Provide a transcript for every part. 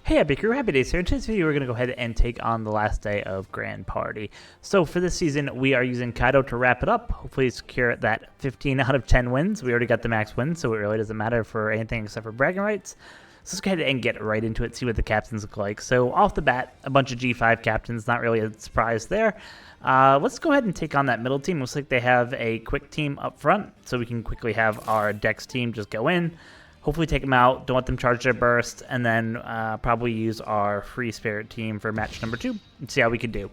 Hey Happy Crew, HappiDaze here. In today's video, we're going to go ahead and take on the last day of Grand Party. So for this season, we are using Kaido to wrap it up. Hopefully secure that 15 out of 10 wins. We already got the max wins, so it really doesn't matter for anything except for bragging rights. So let's go ahead and get right into it, see what the captains look like. So off the bat, a bunch of G5 captains, not really a surprise there. Let's go ahead and take on that middle team. Looks like they have a quick team up front, so we can quickly have our DEX team just go in. Hopefully take them out, don't let them charge their burst, and then probably use our Free Spirit team for match number 2 and see how we can do.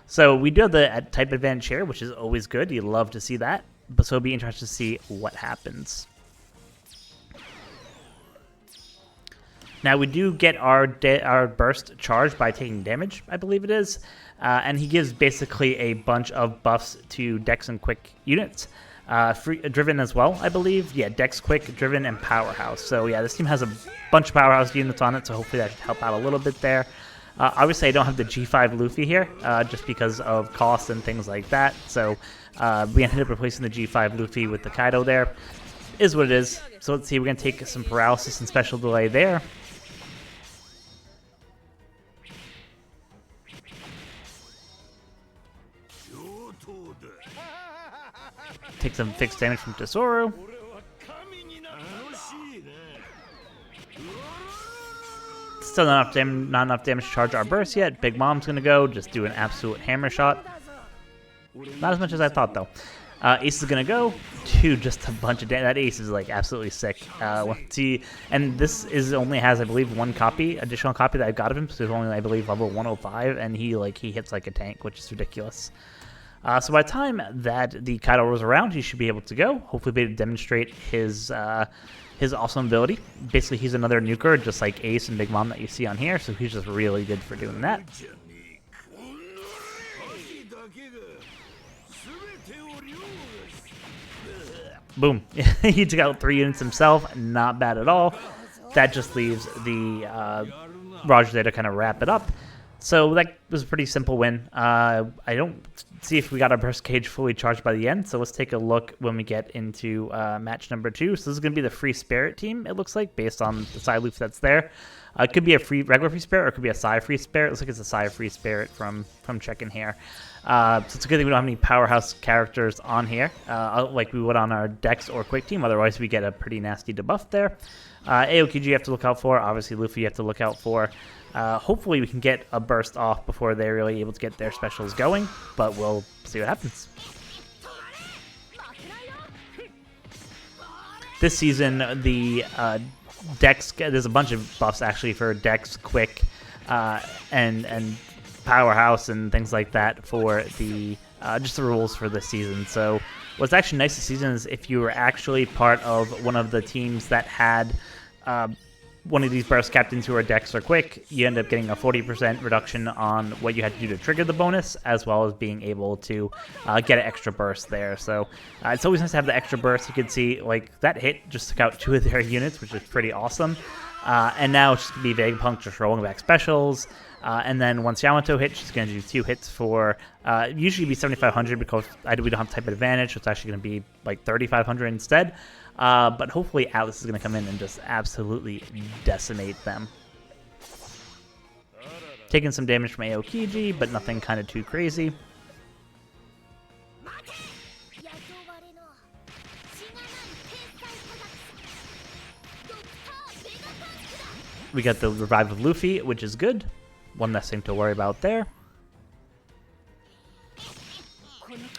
So we do have the type advantage here, which is always good. You love to see that, but so it'll be interesting to see what happens. Now we do get our burst charged by taking damage, I believe it is, and he gives basically a bunch of buffs to Dex and Quick units. Driven as well, I believe. Yeah, Dex, Quick, Driven, and Powerhouse. So yeah, this team has a bunch of Powerhouse units on it, so hopefully that should help out a little bit there. Obviously, I don't have the G5 Luffy here, just because of cost and things like that. So we ended up replacing the G5 Luffy with the Kaido there. Is what it is. So let's see, we're going to take some Paralysis and Special Delay there. Take some fixed damage from Tesoro. Still not enough damage to charge our burst yet. Big Mom's gonna go, just do an absolute hammer shot. Not as much as I thought though. Ace is gonna go, just a bunch of damage. That Ace is like absolutely sick. Let's see, and this is only has I believe one additional copy that I got of him. So it's only I believe level 105, and he hits like a tank, which is ridiculous. So by the time that the Kaido rolls around, he should be able to go. Hopefully be able to demonstrate his awesome ability. Basically, he's another nuker, just like Ace and Big Mom that you see on here, so he's just really good for doing that. Boom. He took out 3 units himself. Not bad at all. That just leaves the Roger there to kind of wrap it up. So that was a pretty simple win. I don't see if we got our burst cage fully charged by the end, so let's take a look when we get into match number 2. So this is going to be the Free Spirit team, it looks like, based on the side loop that's there. It could be a regular Free Spirit, or it could be a Psy Free Spirit. It looks like it's a Psy Free Spirit from checking here. So it's a good thing we don't have any powerhouse characters on here, like we would on our Dex or Quick team. Otherwise, we get a pretty nasty debuff there. Aokiji you have to look out for. Obviously, Luffy you have to look out for. Hopefully we can get a burst off before they're really able to get their specials going, but we'll see what happens. This season, the Dex, there's a bunch of buffs actually for Dex, Quick, and Powerhouse and things like that for the just the rules for this season. So what's actually nice this season is if you were actually part of one of the teams that had one of these burst captains who are Dex or Quick, you end up getting a 40% reduction on what you had to do to trigger the bonus, as well as being able to get an extra burst there. So it's always nice to have the extra burst. You can see like that hit just took out 2 of their units, which is pretty awesome. And now it's just going to be Vegapunk just rolling back specials. And then once Yamato hits, she's going to do 2 hits for, usually be 7,500 because we don't have type advantage, so it's actually going to be like 3,500 instead. But hopefully Atlas is going to come in and just absolutely decimate them. Taking some damage from Aokiji, but nothing kind of too crazy. We got the revive of Luffy, which is good. One less thing to worry about there.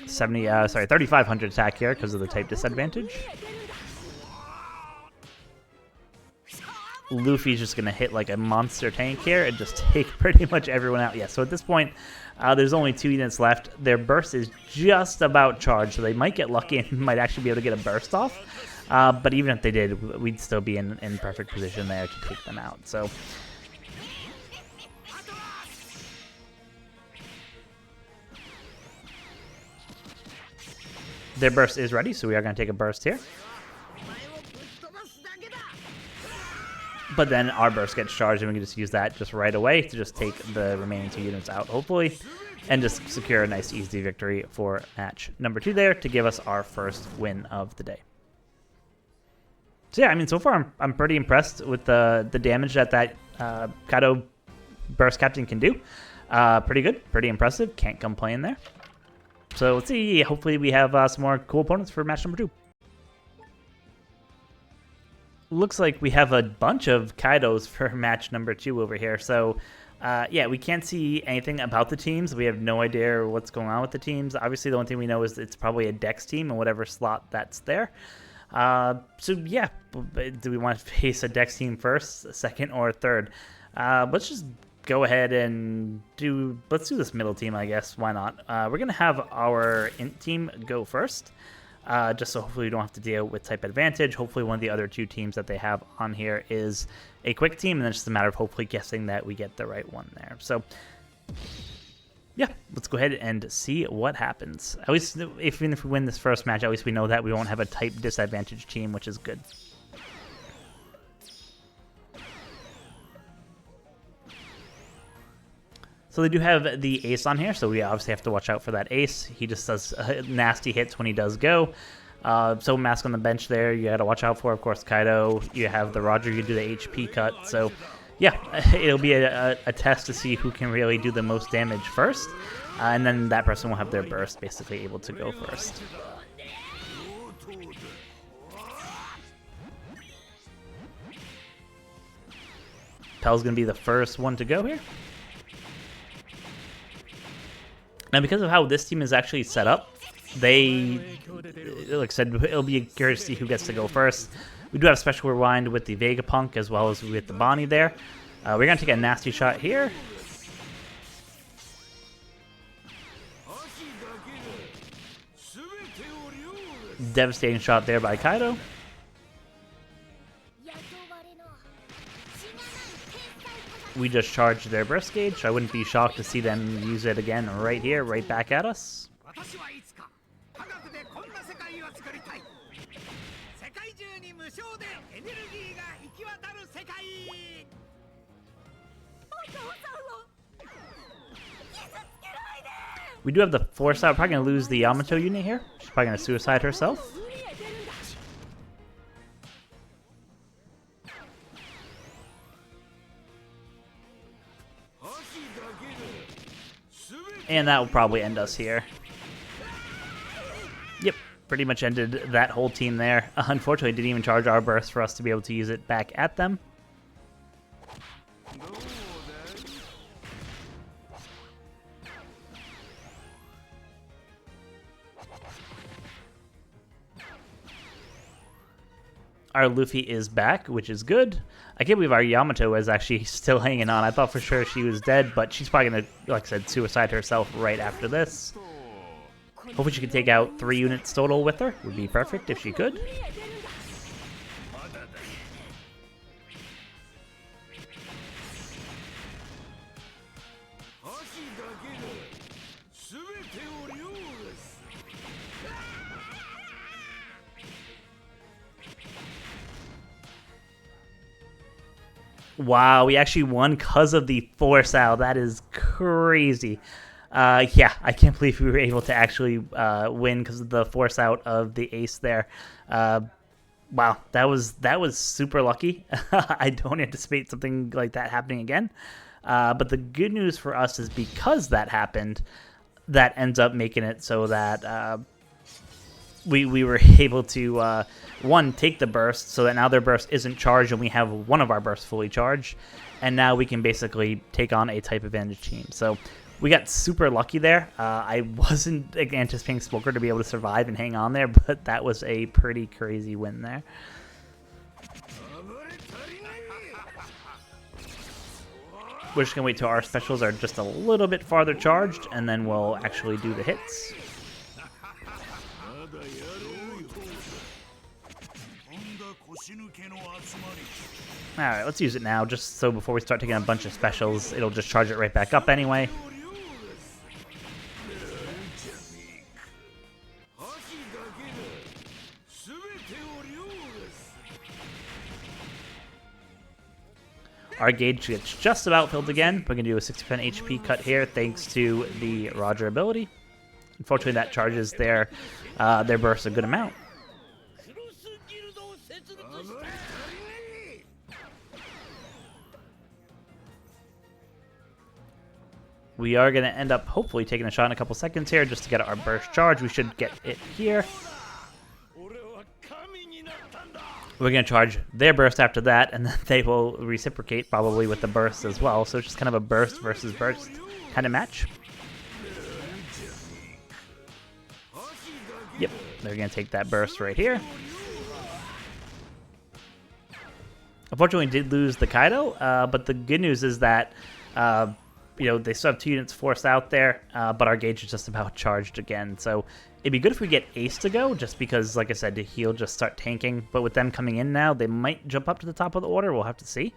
3,500 attack here because of the type disadvantage. Luffy's just going to hit like a monster tank here and just take pretty much everyone out. Yeah, so at this point, there's only 2 units left. Their burst is just about charged, so they might get lucky and might actually be able to get a burst off. But even if they did, we'd still be in perfect position there to take them out. So their burst is ready, so we are going to take a burst here. But then our burst gets charged, and we can just use that just right away to just take the remaining 2 units out, hopefully, and just secure a nice, easy victory for match number 2 there to give us our first win of the day. So yeah, I mean, so far I'm pretty impressed with the damage that Kaido Burst Captain can do. Pretty good, pretty impressive. Can't complain there. So let's see. Hopefully we have some more cool opponents for match number 2. Looks like we have a bunch of Kaidos for match number 2 over here. So yeah, we can't see anything about the teams. We have no idea what's going on with the teams. Obviously, the only thing we know is it's probably a DEX team in whatever slot that's there. So yeah, do we want to face a DEX team first, second, or third? Let's just go ahead and let's do this middle team, I guess. Why not? We're going to have our INT team go first, just so hopefully we don't have to deal with type advantage. Hopefully one of the other 2 teams that they have on here is a quick team, and then it's just a matter of hopefully guessing that we get the right one there. So yeah, let's go ahead and see what happens. At least even if we win this first match, at least we know that we won't have a type disadvantage team, which is good. So they do have the ace on here, so we obviously have to watch out for that ace. He just does nasty hits when he does go. So Mask on the bench there, you got to watch out for. Of course, Kaido, you have the Roger, you do the HP cut. So yeah, it'll be a test to see who can really do the most damage first. And then that person will have their burst basically able to go first. Pel's going to be the first one to go here. Now, because of how this team is actually set up, like I said, it'll be curious to see who gets to go first. We do have special rewind with the Vegapunk as well as with the Bonnie there. We're going to take a nasty shot here. Devastating shot there by Kaido. We just charged their burst gauge, so I wouldn't be shocked to see them use it again right here, right back at us. We do have the force out. Probably going to lose the Yamato unit here. She's probably going to suicide herself. And that will probably end us here. Yep, pretty much ended that whole team there. Unfortunately, didn't even charge our burst for us to be able to use it back at them. Our Luffy is back, which is good. I can't believe our Yamato is actually still hanging on. I thought for sure she was dead, but she's probably going to, like I said, suicide herself right after this. Hopefully she can take out 3 units total with her. Would be perfect if she could. Wow, we actually won because of the force out. That is crazy. Yeah, I can't believe we were able to actually win because of the force out of the ace there. Wow, that was super lucky. I don't anticipate something like that happening again. But the good news for us is because that happened, that ends up making it so that we were able to, one, take the burst so that now their burst isn't charged and we have one of our bursts fully charged. And now we can basically take on a type advantage team. So we got super lucky there. I wasn't anticipating Smoker to be able to survive and hang on there, but that was a pretty crazy win there. We're just going to wait till our specials are just a little bit farther charged, and then we'll actually do the hits. Alright, let's use it now, just so before we start taking a bunch of specials, it'll just charge it right back up anyway. Our gauge gets just about filled again. We're going to do a 60% HP cut here thanks to the Roger ability. Unfortunately, that charges their burst a good amount. We are going to end up hopefully taking a shot in a couple seconds here just to get our burst charge. We should get it here. We're going to charge their burst after that, and then they will reciprocate probably with the burst as well. So it's just kind of a burst versus burst kind of match. Yep, they're going to take that burst right here. Unfortunately, we did lose the Kaido, but the good news is that you know, they still have 2 units forced out there, but our gauge is just about charged again. So it'd be good if we get Ace to go, just because, like I said, he'll just start tanking. But with them coming in now, they might jump up to the top of the order. We'll have to see.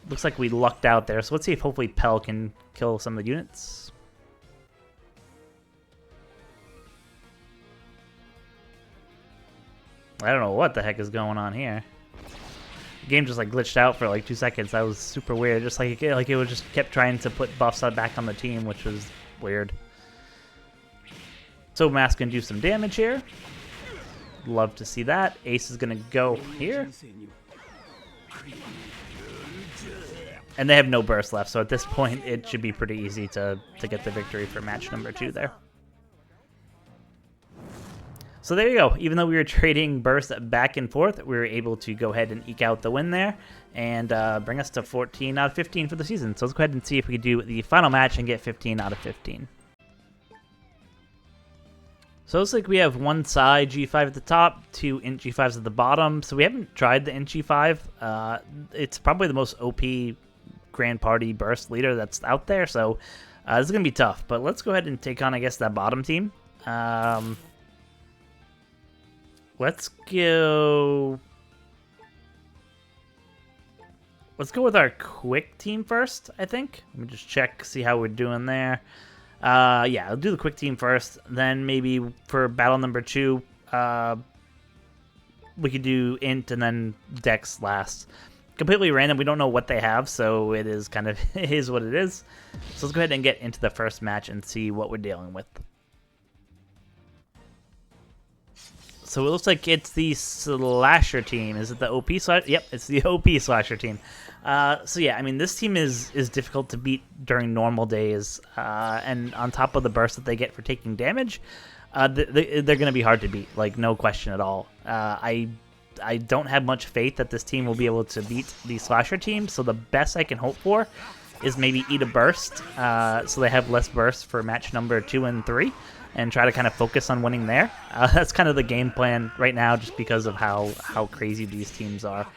Looks like we lucked out there. So let's see if hopefully Pell can kill some of the units. I don't know what the heck is going on here. The game just like glitched out for like 2 seconds. That was super weird. Just like it was just kept trying to put buffs back on the team, which was weird. So Mask can do some damage here. Love to see that. Ace is gonna go here. And they have no burst left, so at this point it should be pretty easy to get the victory for match number 2 there. So there you go. Even though we were trading bursts back and forth, we were able to go ahead and eke out the win there and bring us to 14 out of 15 for the season. So let's go ahead and see if we can do the final match and get 15 out of 15. So it looks like we have one side G5 at the top, 2 int G5s at the bottom. So we haven't tried the int G5. It's probably the most OP Grand Party burst leader that's out there. So this is going to be tough. But let's go ahead and take on, I guess, that bottom team. Let's go with our quick team first, I think. Let me just check, see how we're doing there. Yeah, I'll do the quick team first. Then maybe for battle number 2, we could do int and then DEX last. Completely random. We don't know what they have, so it is kind of is what it is. So let's go ahead and get into the first match and see what we're dealing with. So it looks like it's the Slasher team. Is it the OP Slasher? Yep, it's the OP Slasher team. So yeah, I mean, this team is difficult to beat during normal days. And on top of the burst that they get for taking damage, they're going to be hard to beat, like no question at all. I don't have much faith that this team will be able to beat the Slasher team, so the best I can hope for is maybe eat a burst, so they have less burst for match number 2 and 3. And try to kind of focus on winning there. That's kind of the game plan right now, just because of how crazy these teams are.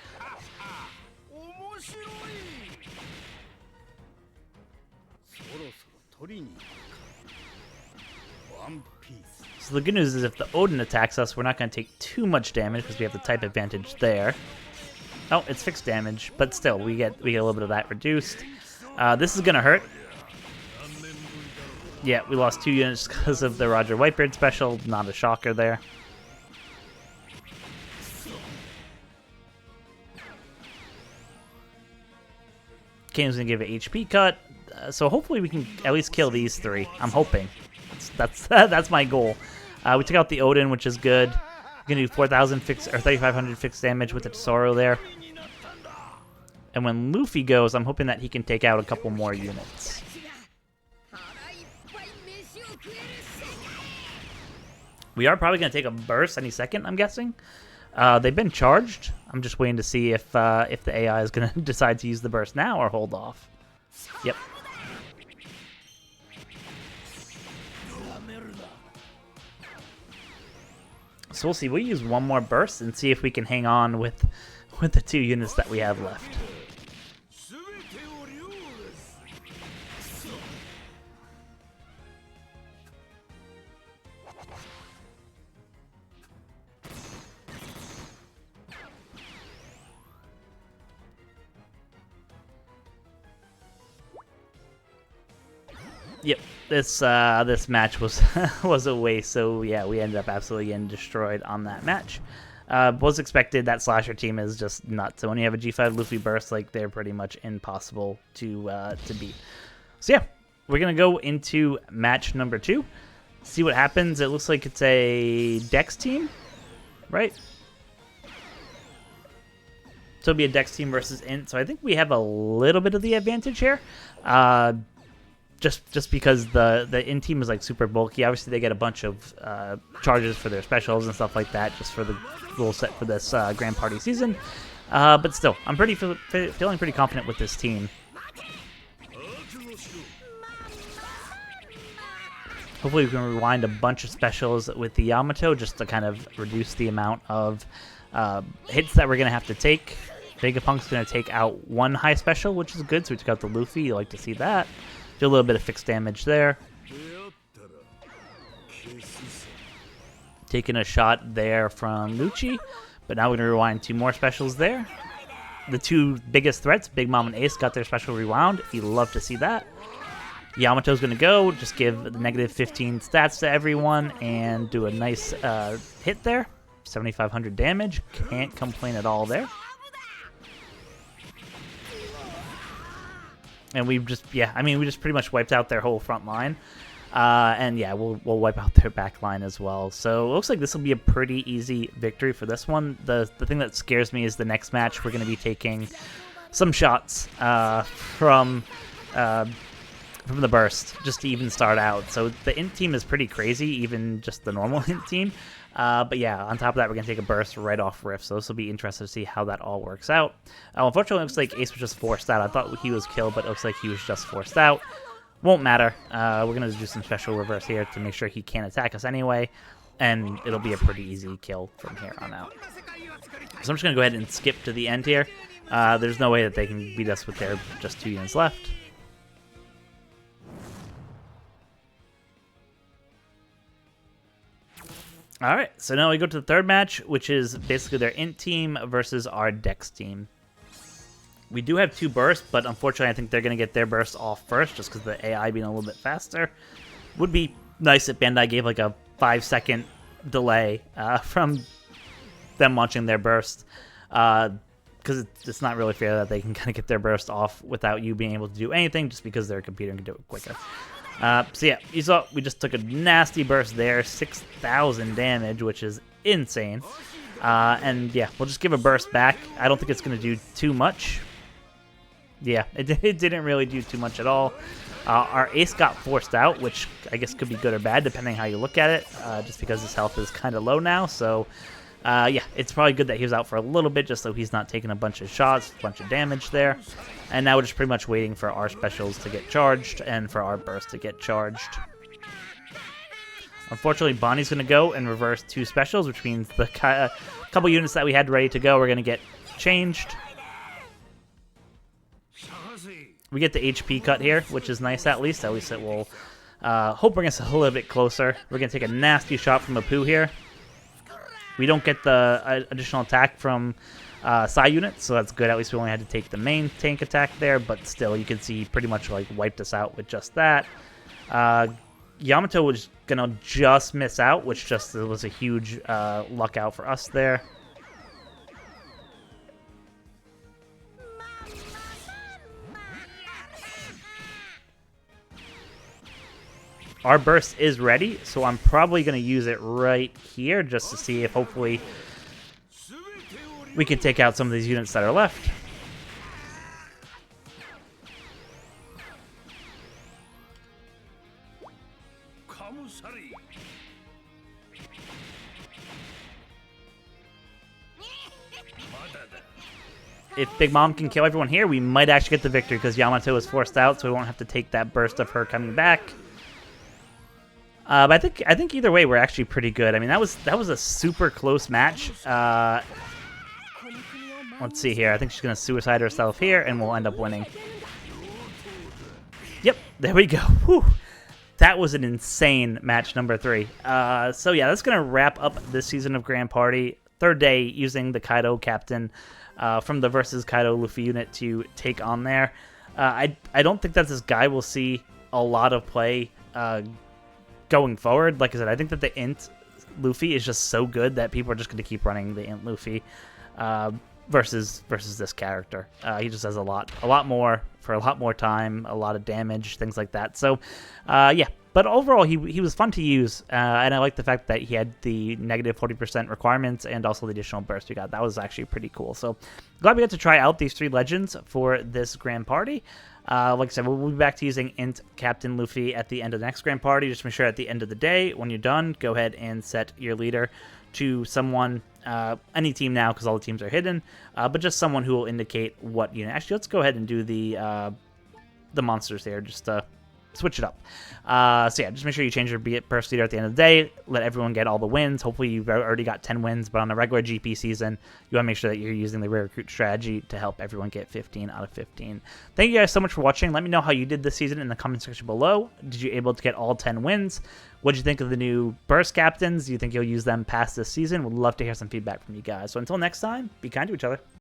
So the good news is if the Odin attacks us, we're not going to take too much damage because we have the type advantage there. Oh, it's fixed damage, but still, we get a little bit of that reduced. This is going to hurt. Yeah, we lost 2 units because of the Roger Whitebeard special. Not a shocker there. Kane's going to give an HP cut. So hopefully we can at least kill these 3. I'm hoping. That's my goal. We took out the Odin, which is good. We're going to do 4,000 fixed or 3,500 fixed damage with the Tesoro there. And when Luffy goes, I'm hoping that he can take out a couple more units. We are probably going to take a burst any second, I'm guessing. They've been charged. I'm just waiting to see if the AI is going to decide to use the burst now or hold off. Yep. So we'll see. We'll use one more burst and see if we can hang on with the 2 units that we have left. Yep, this match was was a waste. So yeah, we ended up absolutely getting destroyed on that match. Was expected. That Slasher team is just nuts. So when you have a G5 Luffy burst, like they're pretty much impossible to beat. So yeah, we're gonna go into match number 2. See what happens. It looks like it's a DEX team, right? So it'll be a Dex team versus Int. So I think we have a little bit of the advantage here. Just because the Int team is like super bulky. Obviously they get a bunch of charges for their specials and stuff like that, just for the rule set for this Grand Party season. But still, I'm feeling pretty confident with this team. Hopefully we can rewind a bunch of specials with the Yamato just to kind of reduce the amount of hits that we're going to have to take. Vegapunk's going to take out one high special, which is good, so we took out the Luffy. You like to see that. Do a little bit of fixed damage there. Taking a shot there from Lucci, but now we're going to rewind 2 more specials there. The 2 biggest threats, Big Mom and Ace, got their special rewound. You love to see that. Yamato's going to go, just give the negative 15 stats to everyone, and do a nice hit there. 7,500 damage. Can't complain at all there. And we just pretty much wiped out their whole front line. And yeah, we'll wipe out their back line as well. So it looks like this will be a pretty easy victory for this one. The thing that scares me is the next match. We're going to be taking some shots from the burst just to even start out. So the Int team is pretty crazy, even just the normal Int team. But yeah, on top of that, we're going to take a burst right off Rift, so this will be interesting to see how that all works out. Unfortunately, it looks like Ace was just forced out. I thought he was killed, but it looks like he was just forced out. Won't matter. We're going to do some special reverse here to make sure he can't attack us anyway, and it'll be a pretty easy kill from here on out. So I'm just going to go ahead and skip to the end here. There's no way that they can beat us with their just 2 units left. Alright, so now we go to the third match, which is basically their Int team versus our Dex team. We do have 2 bursts, but unfortunately I think they're going to get their bursts off first, just because the AI being a little bit faster. Would be nice if Bandai gave like a 5-second delay from them launching their burst, because it's not really fair that they can kind of get their burst off without you being able to do anything, just because their computer can do it quicker. So yeah, you saw we just took a nasty burst there, 6,000 damage, which is insane. And yeah, we'll just give a burst back. I don't think it's going to do too much. Yeah, it didn't really do too much at all. Our Ace got forced out, which I guess could be good or bad, depending how you look at it, just because his health is kind of low now. So yeah, it's probably good that he was out for a little bit, just so he's not taking a bunch of shots, a bunch of damage there. And now we're just pretty much waiting for our specials to get charged and for our burst to get charged. Unfortunately, Bonnie's going to go and reverse 2 specials, which means the couple units that we had ready to go are going to get changed. We get the HP cut here, which is nice at least. At least it will hope bring us a little bit closer. We're going to take a nasty shot from Apu here. We don't get the additional attack from Psy units, so that's good. At least we only had to take the main tank attack there, but still, you can see pretty much like wiped us out with just that. Yamato was gonna just miss out, which just was a huge luck out for us there. Our burst is ready, so I'm probably going to use it right here just to see if hopefully we can take out some of these units that are left. If Big Mom can kill everyone here, we might actually get the victory because Yamato is forced out, so we won't have to take that burst of her coming back. But I think either way we're actually pretty good. I mean, that was a super close match. Let's see here. I think she's gonna suicide herself here, and we'll end up winning. Yep, there we go. Whew. That was an insane match number 3. So yeah, that's gonna wrap up this season of Grand Party. 3rd day using the Kaido captain from the versus Kaido Luffy unit to take on there. I don't think that this guy will see a lot of play going forward. Like I said, I think that the Int Luffy is just so good that people are just going to keep running the Int Luffy versus this character. He just has a lot more for a lot more time, a lot of damage, things like that. So yeah, But overall, he was fun to use, and I like the fact that he had the negative 40% requirements and also the additional burst we got. That was actually pretty cool. So glad we got to try out these 3 legends for this Grand Party. Like I said, we'll be back to using INT Captain Luffy at the end of the next Grand Party. Just make sure at the end of the day, when you're done, go ahead and set your leader to someone, any team now, because all the teams are hidden, but just someone who will indicate what unit. Actually, let's go ahead and do the monsters here, just switch it up. So yeah, just make sure you change your burst leader at the end of the day. Let everyone get all the wins. Hopefully you've already got 10 wins, but on a regular GP season, you want to make sure that you're using the rare recruit strategy to help everyone get 15 out of 15. Thank you guys so much for watching. Let me know how you did this season in the comment section below. Did you able to get all 10 wins? What did you think of the new burst captains? Do you think you'll use them past this season? Would love to hear some feedback from you guys. So until next time, be kind to each other.